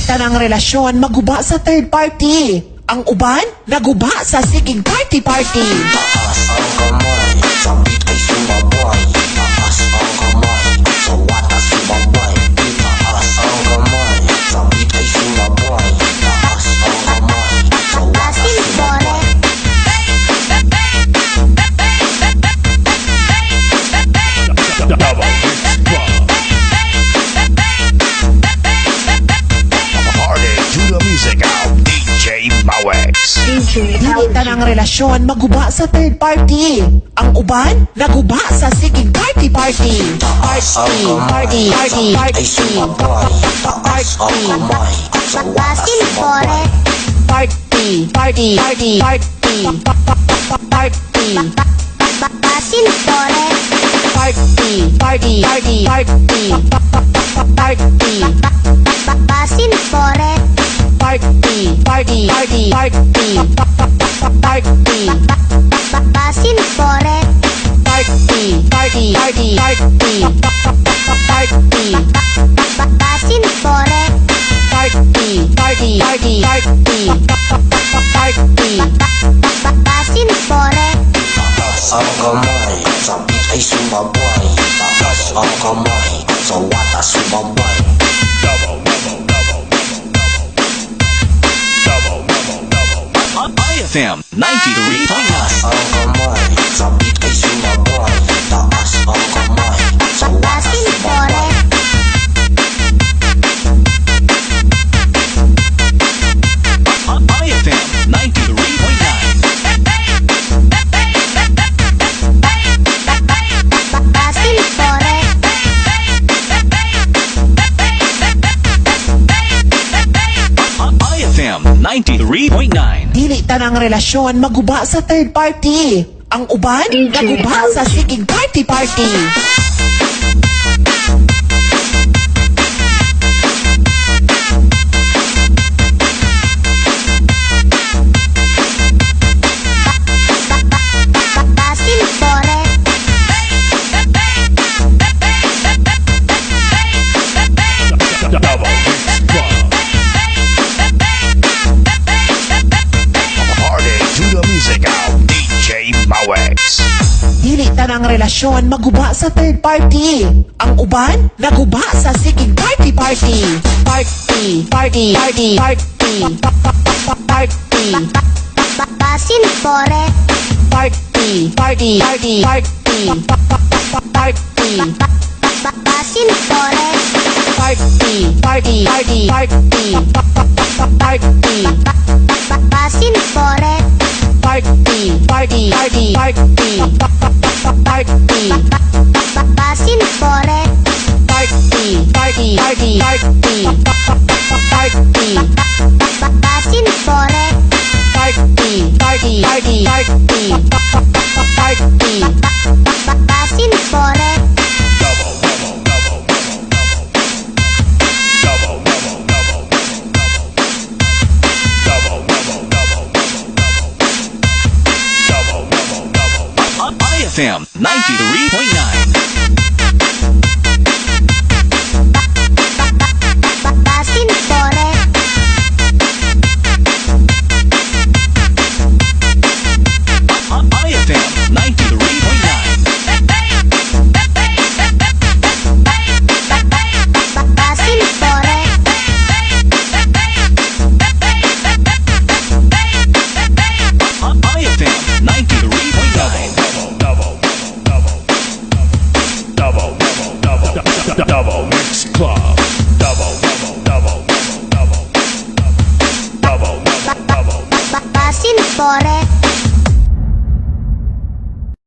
tanang relasyon maguba sa third party. Ang uban, naguba sa sigig party-party. Taas ang kamay, sa beat ay sumabay. Taas ang kamay, sa watas sumabay. Taas ang kamay, sa beat ay sumabay. Taas ang kamay, sa watas sumabay. Party to the music of DJ Mawex. Dili tanang relasyon maguba sa third party. Ang uban, naguba sa sigig party-party. Taas ang kamay, sa beat ay sumabay. Taas ang kamay, sa watas sumabay. Party, party, party, party, party, Basin Tore, party, party, party, party, party, Basin Tore, party, party, party, party, party, Basin Tore, party, party, party, party, party, Basin Tore, party, party, party, party, party, Basin Tore, Taas ang kamay, sa beat ay sumabay. Taas ang kamay, sa watas sumabay. IFM 93.9. Taas ang kamay, sa beat ay sumabay. Taas ang kamay, sa watas Basin Tore, sumabay. IFM 93.9. Basin Tore, IFM 93.9. Dili tanang relasyon maguba sa third party. Ang uban, naguba sa sigig party-party. Basin Tore, Party to the music of DJ Mawex. Dili tanang relasyon maguba sa third party. Ang uban, naguba sa sigig party-party. Party, party, party, party, party, Basin Tore, party, party, party, party, party, Basin Tore, party, party, party, party, party, Basin Tore, party, party, party, party, party, Basin Tore, party, party, party, party, party, Basin Tore, party, party, party, party, party, Basin Tore, IFM 93.9. Basin Tore, IFM 93.9. Basin Tore, IFM 93.9. Double Mix Club. Basin Tore,